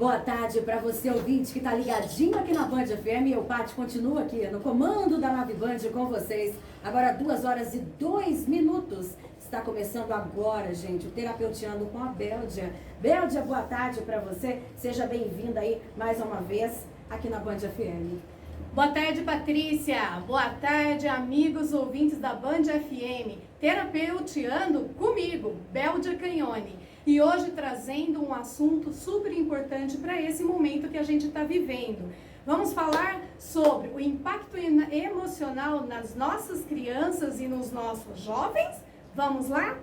Boa tarde para você, ouvinte, que está ligadinho aqui na Band FM. Eu, Paty, continuo aqui no comando da Nave Band com vocês. Agora 2 horas e 2 minutos. Está começando agora, gente, o Terapeuteando com a Béldia. Béldia, boa tarde para você. Seja bem-vinda aí mais uma vez aqui na Band FM. Boa tarde, Patrícia. Boa tarde, amigos ouvintes da Band FM. Terapeuteando comigo, Béldia Canhone. E hoje trazendo um assunto super importante para esse momento que a gente está vivendo. Vamos falar sobre o impacto emocional nas nossas crianças e nos nossos jovens? Vamos lá?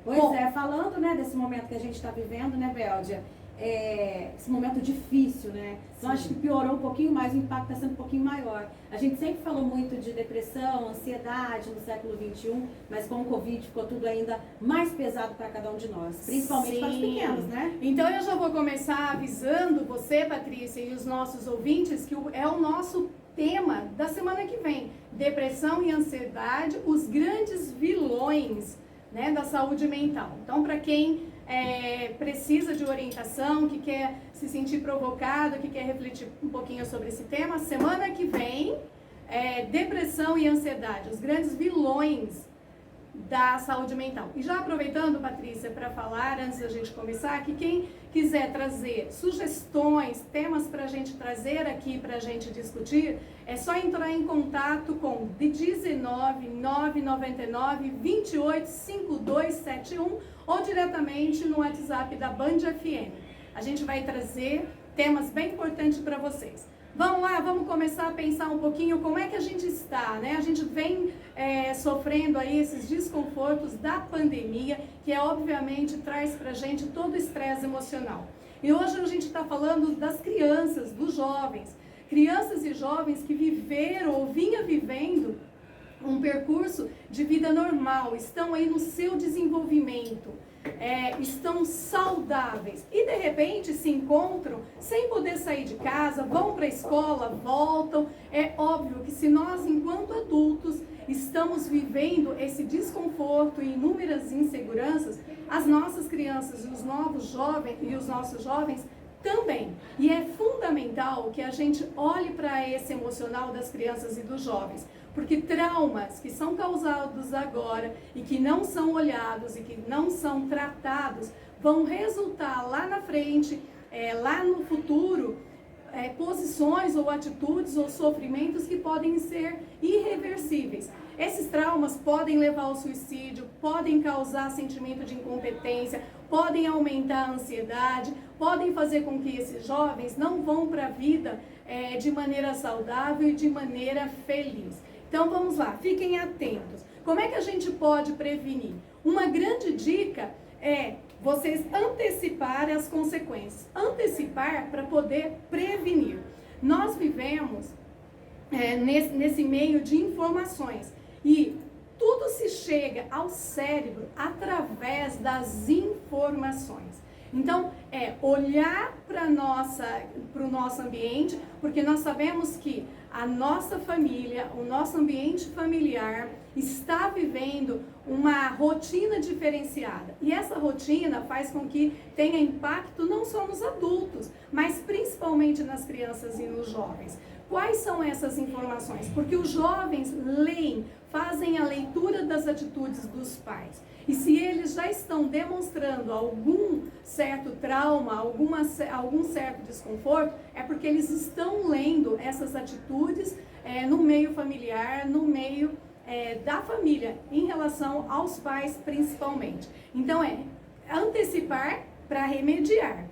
Pois falando, né, desse momento que a gente está vivendo, né, Béldia? Esse momento difícil, né? Então acho que piorou um pouquinho mais, o impacto está sendo um pouquinho maior. A gente sempre falou muito de depressão, ansiedade no século XXI, mas com o Covid ficou tudo ainda mais pesado para cada um de nós, principalmente para os pequenos, né? Então eu já vou começar avisando você, Patrícia, e os nossos ouvintes que é o nosso tema da semana que vem: depressão e ansiedade, os grandes vilões, né, da saúde mental. Então, para quem precisa de orientação, que quer se sentir provocado, que quer refletir um pouquinho sobre esse tema, semana que vem, depressão e ansiedade, os grandes vilões da saúde mental. E já aproveitando, Patrícia, para falar, antes da gente começar, que quem quiser trazer sugestões, temas para a gente trazer aqui, para a gente discutir, é só entrar em contato com 19 999 28 5271 ou diretamente no WhatsApp da Band FM. A gente vai trazer temas bem importantes para vocês. Vamos lá, vamos começar a pensar um pouquinho como é que a gente está, né? A gente vem sofrendo aí esses desconfortos da pandemia, que obviamente traz pra gente todo o estresse emocional. E hoje a gente está falando das crianças, dos jovens. Crianças e jovens que viveram ou vinham vivendo um percurso de vida normal, estão aí no seu desenvolvimento, estão saudáveis e de repente se encontram sem poder sair de casa, vão para a escola, voltam. É óbvio que se nós, enquanto adultos, estamos vivendo esse desconforto e inúmeras inseguranças, as nossas crianças e os nossos jovens também. E é fundamental que a gente olhe para esse emocional das crianças e dos jovens, porque traumas que são causados agora e que não são olhados e que não são tratados vão resultar lá na frente, lá no futuro, posições ou atitudes ou sofrimentos que podem ser irreversíveis. Esses traumas podem levar ao suicídio, podem causar sentimento de incompetência, podem aumentar a ansiedade, podem fazer com que esses jovens não vão para a vida de maneira saudável e de maneira feliz. Então vamos lá, fiquem atentos. Como é que a gente pode prevenir? Uma grande dica é vocês anteciparem as consequências. Antecipar para poder prevenir. Nós vivemos nesse meio de informações e tudo se chega ao cérebro através das informações. Então, olhar para o nosso ambiente, porque nós sabemos que a nossa família, o nosso ambiente familiar está vivendo uma rotina diferenciada. E essa rotina faz com que tenha impacto não só nos adultos, mas principalmente nas crianças e nos jovens. Quais são essas informações? Porque os jovens leem, fazem a leitura das atitudes dos pais. E se eles já estão demonstrando algum certo trauma, algum certo desconforto, é porque eles estão lendo essas atitudes no meio familiar, no meio da família, em relação aos pais principalmente. Então antecipar para remediar.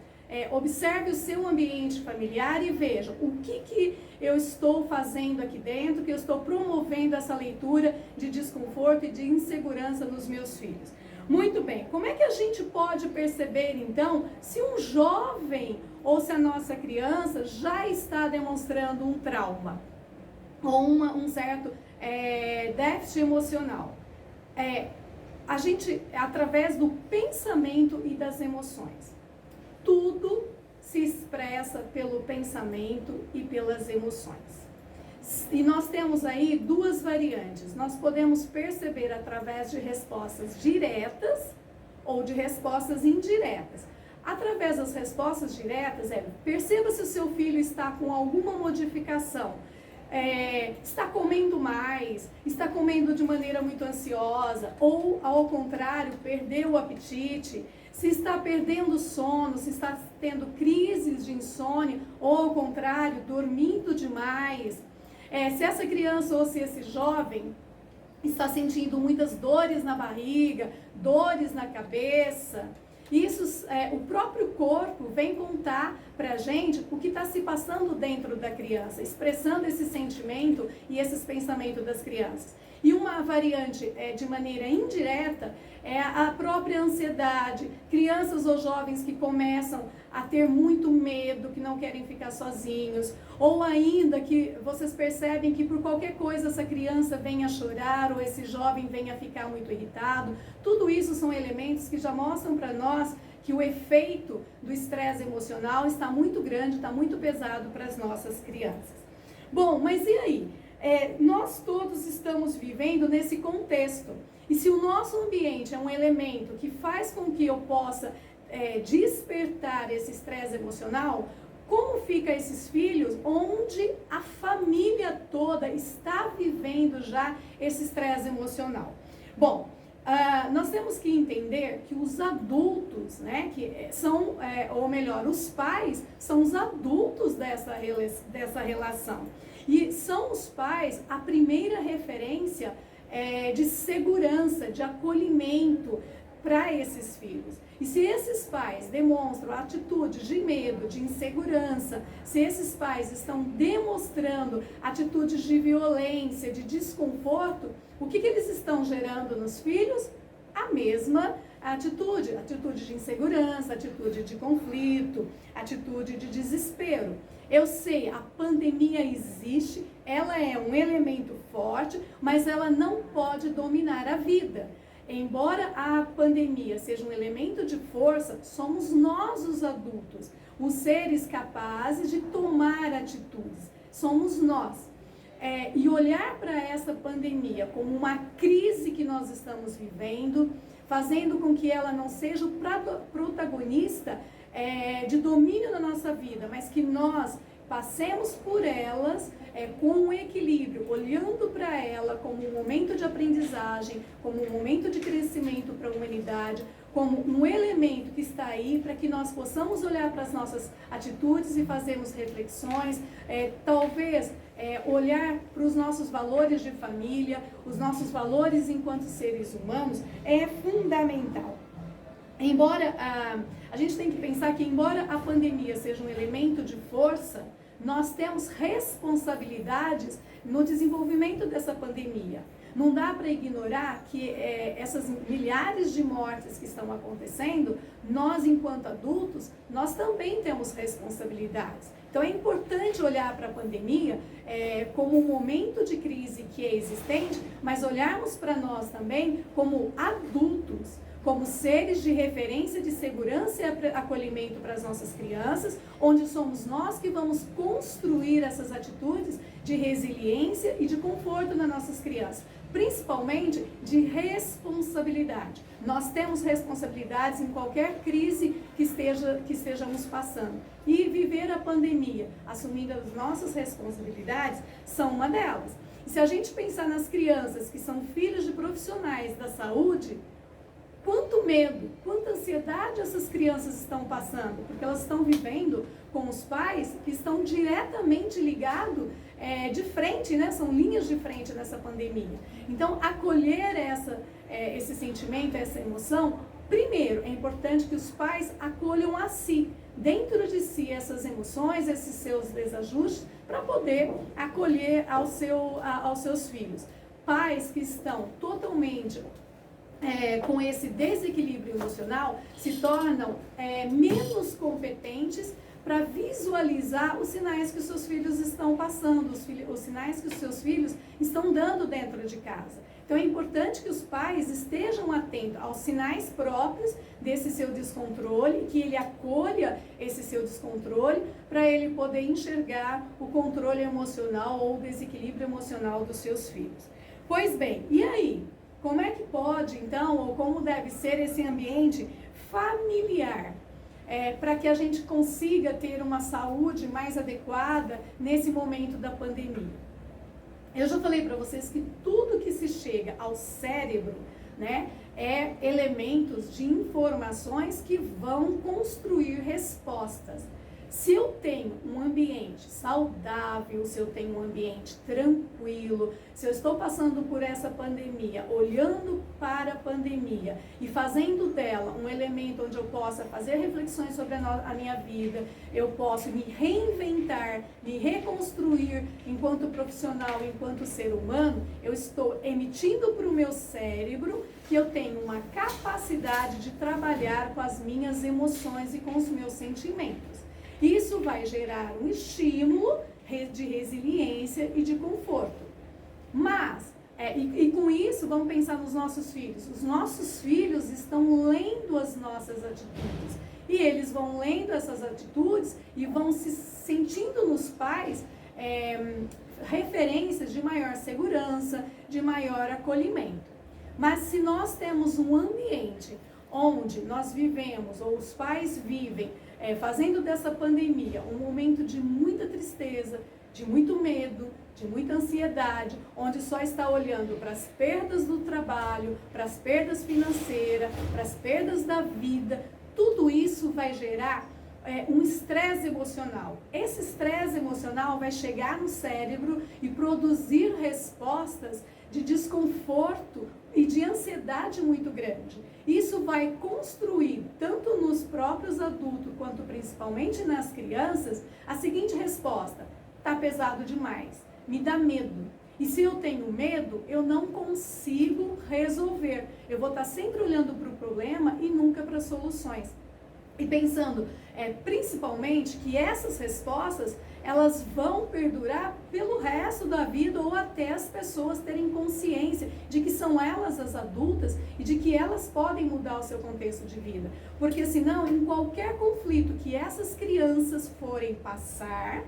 Observe o seu ambiente familiar e veja o que eu estou fazendo aqui dentro, que eu estou promovendo essa leitura de desconforto e de insegurança nos meus filhos. Muito bem, como é que a gente pode perceber então se um jovem ou se a nossa criança já está demonstrando um trauma ou um certo déficit emocional? A gente, através do pensamento e das emoções. Tudo se expressa pelo pensamento e pelas emoções. E nós temos aí duas variantes. Nós podemos perceber através de respostas diretas ou de respostas indiretas. Através das respostas diretas, perceba se o seu filho está com alguma modificação. Está comendo mais, está comendo de maneira muito ansiosa, ou ao contrário, perdeu o apetite, se está perdendo o sono, se está tendo crises de insônia, ou ao contrário, dormindo demais, se essa criança ou se esse jovem está sentindo muitas dores na barriga, dores na cabeça. Isso, o próprio corpo vem contar para a gente o que está se passando dentro da criança, expressando esse sentimento e esses pensamentos das crianças. E uma variante de maneira indireta é a própria ansiedade, crianças ou jovens que começam a ter muito medo, que não querem ficar sozinhos, ou ainda que vocês percebem que por qualquer coisa essa criança venha a chorar ou esse jovem venha a ficar muito irritado. Tudo isso são elementos que já mostram para nós que o efeito do estresse emocional está muito grande, está muito pesado para as nossas crianças. Bom, mas e aí? Nós todos estamos vivendo nesse contexto. E se o nosso ambiente é um elemento que faz com que eu possa despertar esse estresse emocional, como fica esses filhos onde a família toda está vivendo já esse estresse emocional? Bom, nós temos que entender que os adultos, né, que são, ou melhor, os pais são os adultos dessa relação. E são os pais a primeira referência de segurança, de acolhimento para esses filhos. E se esses pais demonstram atitudes de medo, de insegurança, se esses pais estão demonstrando atitudes de violência, de desconforto, o que eles estão gerando nos filhos? A mesma atitude de insegurança, atitude de conflito, atitude de desespero. Eu sei, a pandemia existe, ela é um elemento forte, mas ela não pode dominar a vida. Embora a pandemia seja um elemento de força, somos nós os adultos, os seres capazes de tomar atitudes. Somos nós. E olhar para essa pandemia como uma crise que nós estamos vivendo, fazendo com que ela não seja o protagonista de domínio da nossa vida, mas que nós passemos por elas com um equilíbrio, olhando para ela como um momento de aprendizagem, como um momento de crescimento para a humanidade, como um elemento que está aí para que nós possamos olhar para as nossas atitudes e fazermos reflexões, talvez olhar para os nossos valores de família, os nossos valores enquanto seres humanos, é fundamental. Embora a gente tem que pensar que, embora a pandemia seja um elemento de força, nós temos responsabilidades no desenvolvimento dessa pandemia. Não dá para ignorar que essas milhares de mortes que estão acontecendo, nós enquanto adultos, nós também temos responsabilidades. Então é importante olhar para a pandemia como um momento de crise que é existente, mas olharmos para nós também como adultos, como seres de referência, de segurança e acolhimento para as nossas crianças, onde somos nós que vamos construir essas atitudes de resiliência e de conforto nas nossas crianças, principalmente de responsabilidade. Nós temos responsabilidades em qualquer crise que estejamos passando. E viver a pandemia, assumindo as nossas responsabilidades, são uma delas. E se a gente pensar nas crianças que são filhos de profissionais da saúde, quanto medo, quanta ansiedade essas crianças estão passando, porque elas estão vivendo com os pais que estão diretamente ligados de frente, né? São linhas de frente nessa pandemia. Então, acolher esse sentimento, essa emoção, primeiro, é importante que os pais acolham a si, dentro de si, essas emoções, esses seus desajustes, para poder acolher aos seus filhos. Pais que estão totalmente com esse desequilíbrio emocional se tornam menos competentes para visualizar os sinais que os seus filhos estão passando, os sinais que os seus filhos estão dando dentro de casa. Então é importante que os pais estejam atentos aos sinais próprios desse seu descontrole, que ele acolha esse seu descontrole para ele poder enxergar o controle emocional ou o desequilíbrio emocional dos seus filhos. Pois bem, e aí? Como é que pode, então, ou como deve ser esse ambiente familiar? para que a gente consiga ter uma saúde mais adequada nesse momento da pandemia. Eu já falei para vocês que tudo que se chega ao cérebro, né, é elementos de informações que vão construir respostas. Se eu tenho um ambiente saudável, se eu tenho um ambiente tranquilo, se eu estou passando por essa pandemia, olhando para a pandemia e fazendo dela um elemento onde eu possa fazer reflexões sobre a minha vida, eu posso me reinventar, me reconstruir enquanto profissional, enquanto ser humano, eu estou emitindo para o meu cérebro que eu tenho uma capacidade de trabalhar com as minhas emoções e com os meus sentimentos. Isso vai gerar um estímulo de resiliência e de conforto. Mas, e com isso, vamos pensar nos nossos filhos. Os nossos filhos estão lendo as nossas atitudes. E eles vão lendo essas atitudes e vão se sentindo nos pais referências de maior segurança, de maior acolhimento. Mas se nós temos um ambiente onde nós vivemos, ou os pais vivem, fazendo dessa pandemia um momento de muita tristeza, de muito medo, de muita ansiedade, onde só está olhando para as perdas do trabalho, para as perdas financeiras, para as perdas da vida, tudo isso vai gerar um estresse emocional. Esse estresse emocional vai chegar no cérebro e produzir respostas de desconforto e de ansiedade muito grande. Isso vai construir, tanto nos próprios adultos, quanto principalmente nas crianças, a seguinte resposta: tá pesado demais, me dá medo. E se eu tenho medo, eu não consigo resolver. Eu vou estar sempre olhando para o problema e nunca para as soluções. E pensando, principalmente, que essas respostas, elas vão perdurar pelo resto da vida, ou até as pessoas terem consciência de que são elas as adultas e de que elas podem mudar o seu contexto de vida. Porque senão, em qualquer conflito que essas crianças forem passar,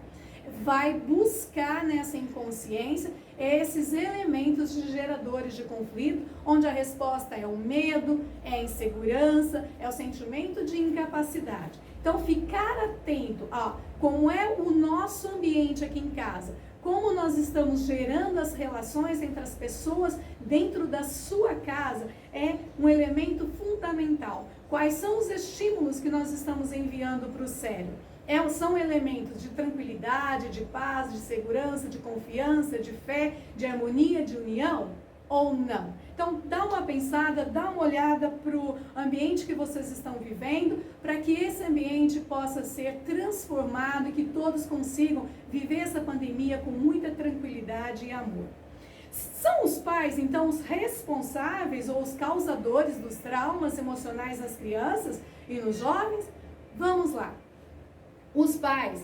vai buscar nessa inconsciência esses elementos de geradores de conflito, onde a resposta é o medo, é a insegurança, é o sentimento de incapacidade. Então, ficar atento a como é o nosso ambiente aqui em casa, como nós estamos gerando as relações entre as pessoas dentro da sua casa, é um elemento fundamental. Quais são os estímulos que nós estamos enviando para o cérebro? São elementos de tranquilidade, de paz, de segurança, de confiança, de fé, de harmonia, de união ou não? Então, dá uma pensada, dá uma olhada para o ambiente que vocês estão vivendo, para que esse ambiente possa ser transformado e que todos consigam viver essa pandemia com muita tranquilidade e amor. São os pais, então, os responsáveis ou os causadores dos traumas emocionais nas crianças e nos jovens? Vamos lá. Os pais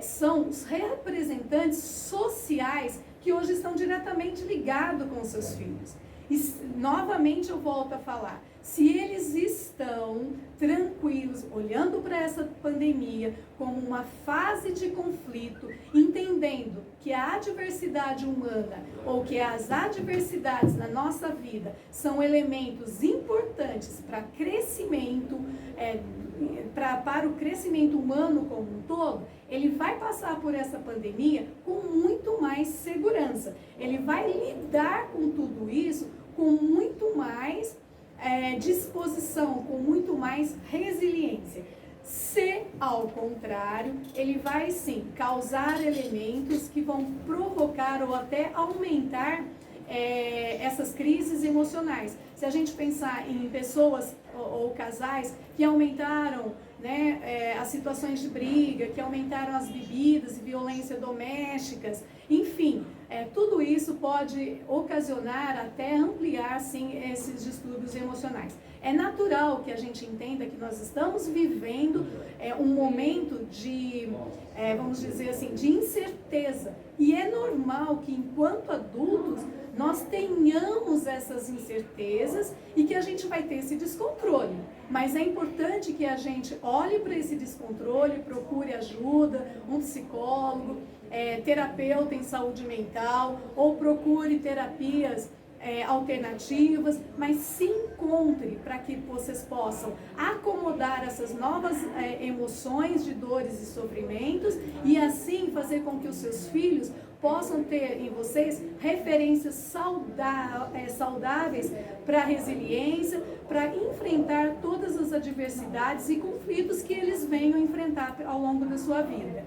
são os representantes sociais que hoje estão diretamente ligados com os seus filhos. E novamente eu volto a falar, se eles estão tranquilos, olhando para essa pandemia como uma fase de conflito, entendendo que a adversidade humana ou que as adversidades na nossa vida são elementos importantes para crescimento, para o crescimento humano como um todo, ele vai passar por essa pandemia com muito mais segurança. Ele vai lidar com tudo isso com muito mais disposição, com muito mais resiliência. Se, ao contrário, ele vai sim causar elementos que vão provocar ou até aumentar essas crises emocionais. Se a gente pensar em pessoas ou casais que aumentaram, né, as situações de briga, que aumentaram as bebidas e violência domésticas, enfim, tudo isso pode ocasionar, até ampliar, sim, esses distúrbios emocionais. É natural que a gente entenda que nós estamos vivendo um momento de, vamos dizer assim, de incerteza. E é normal que, enquanto adultos, nós tenhamos essas incertezas e que a gente vai ter esse descontrole. Mas é importante que a gente olhe para esse descontrole, procure ajuda, um psicólogo, terapeuta em saúde mental, ou procure terapias alternativas, mas se encontre para que vocês possam acomodar essas novas emoções de dores e sofrimentos e assim fazer com que os seus filhos possam ter em vocês referências saudáveis para a resiliência, para enfrentar todas as adversidades e conflitos que eles venham enfrentar ao longo da sua vida.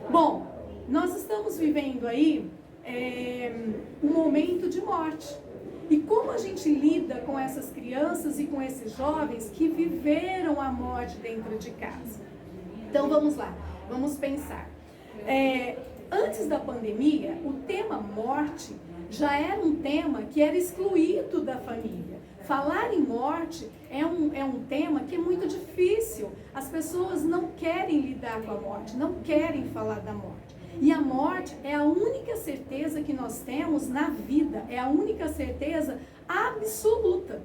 Bom, nós estamos vivendo aí um momento de morte. E como a gente lida com essas crianças e com esses jovens que viveram a morte dentro de casa? Então vamos lá, vamos pensar. Antes da pandemia, o tema morte já era um tema que era excluído da família. Falar em morte é um tema que é muito difícil. As pessoas não querem lidar com a morte, não querem falar da morte. E a morte é a única certeza que nós temos na vida, é a única certeza absoluta.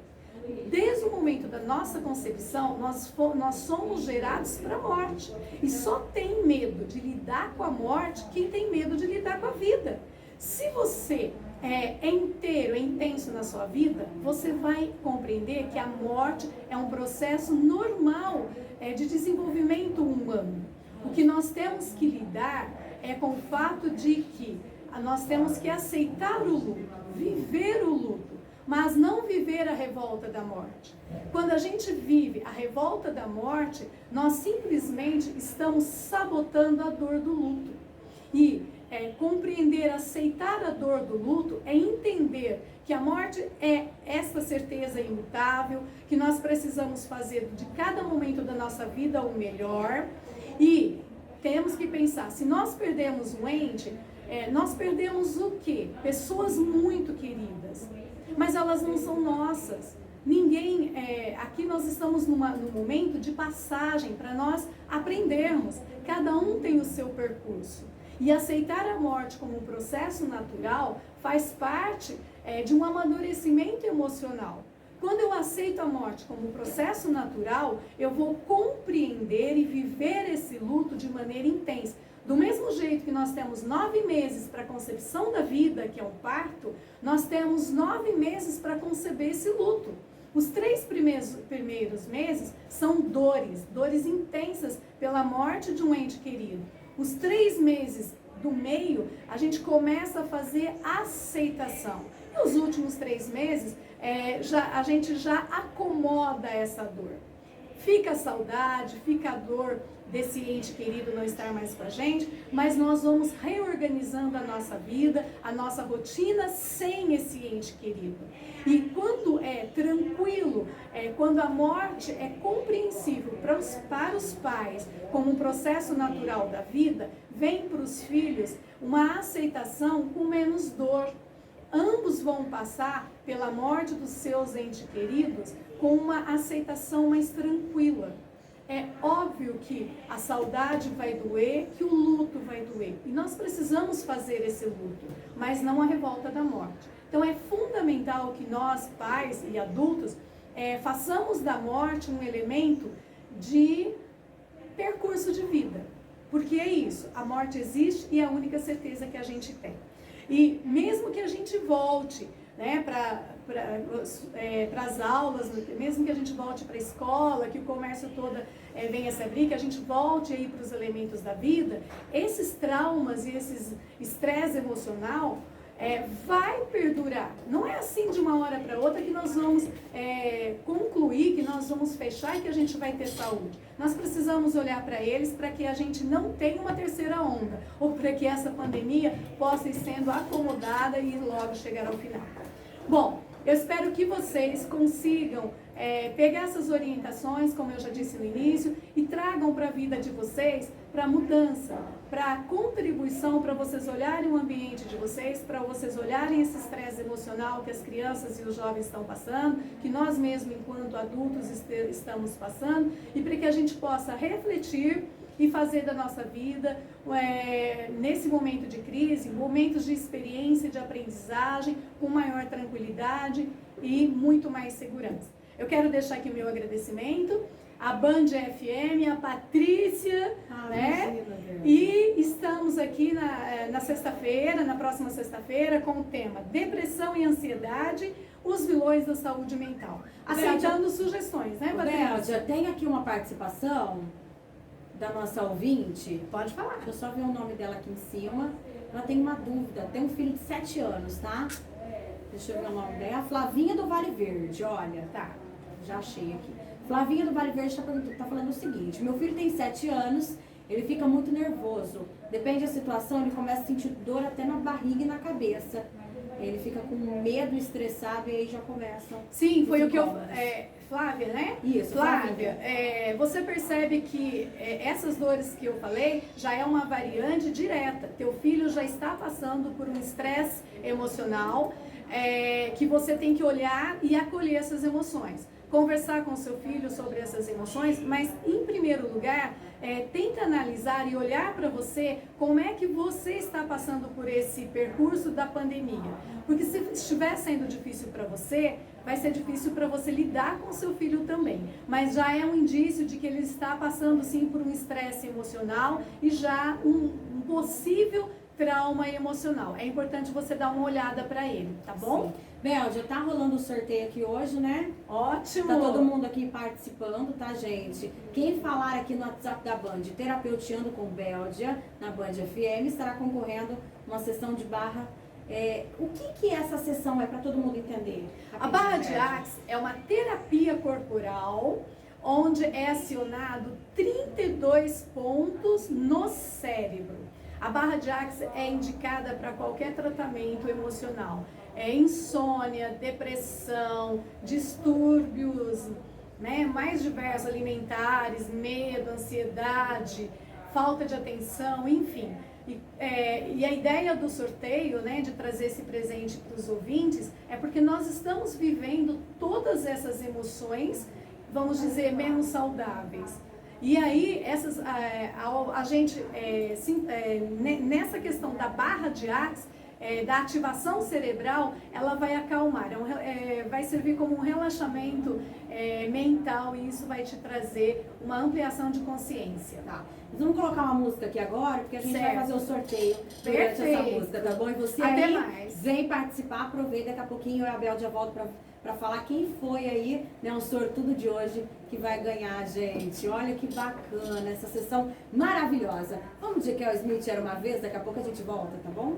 Desde o momento da nossa concepção, nós somos gerados para a morte. E só tem medo de lidar com a morte quem tem medo de lidar com a vida. Se você é inteiro, é intenso na sua vida, você vai compreender que a morte é um processo normal de desenvolvimento humano. O que nós temos que lidar é com o fato de que nós temos que aceitar o luto, viver o luto, mas não viver a revolta da morte. Quando a gente vive a revolta da morte, nós simplesmente estamos sabotando a dor do luto. E compreender, aceitar a dor do luto é entender que a morte é essa certeza imutável, que nós precisamos fazer de cada momento da nossa vida o melhor. E temos que pensar, se nós perdemos um ente, nós perdemos o quê? Pessoas muito queridas, mas elas não são nossas. Ninguém, aqui nós estamos num momento de passagem para nós aprendermos. Cada um tem o seu percurso. E aceitar a morte como um processo natural faz parte de um amadurecimento emocional. Quando eu aceito a morte como um processo natural, eu vou compreender e viver esse luto de maneira intensa. Do mesmo jeito que nós temos 9 meses para a concepção da vida, que é um parto, nós temos 9 meses para conceber esse luto. Os 3 primeiros meses são dores intensas pela morte de um ente querido. Os 3 meses do meio, a gente começa a fazer aceitação. E os últimos 3 meses, a gente já acomoda essa dor. Fica a saudade, fica a dor desse ente querido não estar mais com a gente, mas nós vamos reorganizando a nossa vida, a nossa rotina sem esse ente querido. E quando é tranquilo, quando a morte é compreensível para os pais como um processo natural da vida, vem para os filhos uma aceitação com menos dor. Ambos vão passar pela morte dos seus entes queridos com uma aceitação mais tranquila. É óbvio que a saudade vai doer, que o luto vai doer. E nós precisamos fazer esse luto, mas não a revolta da morte. Então é fundamental que nós, pais e adultos, façamos da morte um elemento de percurso de vida. Porque é isso, a morte existe e é a única certeza que a gente tem. E mesmo que a gente volte para as aulas, mesmo que a gente volte para a escola, que o comércio todo venha se abrir, que a gente volte aí para os elementos da vida, esses traumas e esses estresse emocional vai perdurar. Não é assim de uma hora para outra que nós vamos concluir, que nós vamos fechar e que a gente vai ter saúde. Nós precisamos olhar para eles para que a gente não tenha uma terceira onda, ou para que essa pandemia possa ir sendo acomodada e logo chegar ao final. Bom, eu espero que vocês consigam pegar essas orientações, como eu já disse no início, e tragam para a vida de vocês, para a mudança, para a contribuição, para vocês olharem o ambiente de vocês, para vocês olharem esse estresse emocional que as crianças e os jovens estão passando, que nós mesmos, enquanto adultos, estamos passando, e para que a gente possa refletir e fazer da nossa vida, nesse momento de crise, momentos de experiência, de aprendizagem, com maior tranquilidade e muito mais segurança. Eu quero deixar aqui o meu agradecimento a Band FM, a Patrícia, né? Imagina, Bel. E estamos aqui na sexta-feira, na próxima sexta-feira, com o tema Depressão e Ansiedade, os vilões da saúde mental. Aceitando sugestões, né, Patrícia? Bel, tem aqui uma participação da nossa ouvinte. Pode falar. Deixa eu só ver o nome dela aqui em cima. Ela tem uma dúvida. Tem um filho de 7 anos, tá? Deixa eu ver o nome dela. Flavinha do Vale Verde, olha. Tá. Já achei aqui. Flavinha do Vale Verde tá falando o seguinte: meu filho tem 7 anos, ele fica muito nervoso. Depende da situação, ele começa a sentir dor até na barriga e na cabeça. Ele fica com medo, estressado e aí já começam. Sim, foi o que eu. sintomas. Flávia, né? Isso, Flávia, você percebe que essas dores que eu falei já é uma variante direta. Teu filho já está passando por um estresse emocional que você tem que olhar e acolher essas emoções. Conversar com seu filho sobre essas emoções, mas em primeiro lugar, tenta analisar e olhar para você como é que você está passando por esse percurso da pandemia. Porque se estiver sendo difícil para você, vai ser difícil para você lidar com seu filho também. Mas já é um indício de que ele está passando sim por um estresse emocional e já um possível trauma emocional. É importante você dar uma olhada para ele, tá bom? Sim. Béldia, tá rolando o sorteio aqui hoje, né? Ótimo! Tá todo mundo aqui participando, tá, gente? Quem falar aqui no WhatsApp da Band, Terapeuteando com Béldia, na Band FM, estará concorrendo uma sessão de barra. O que essa sessão é para todo mundo entender? A barra de Axe é uma terapia corporal onde é acionado 32 pontos no cérebro. A barra de Axe é indicada para qualquer tratamento emocional. Insônia, depressão, distúrbios, né, mais diversos, alimentares, medo, ansiedade, falta de atenção, enfim. E a ideia do sorteio, né, de trazer esse presente para os ouvintes, é porque nós estamos vivendo todas essas emoções, vamos dizer, menos saudáveis. E aí, a gente, nessa questão da barra de Axe, da ativação cerebral, ela vai acalmar, vai servir como um relaxamento mental e isso vai te trazer uma ampliação de consciência. Tá. Nós vamos colocar uma música aqui agora, porque a gente vai fazer o sorteio durante essa música, tá bom? E você Até aí mais. Vem participar, aproveita, daqui a pouquinho eu e a Bel já volto para falar quem foi aí, né, o sortudo de hoje que vai ganhar, gente. Olha que bacana, essa sessão maravilhosa. Vamos de Kel Smith Era Uma Vez, daqui a pouco a gente volta, tá bom?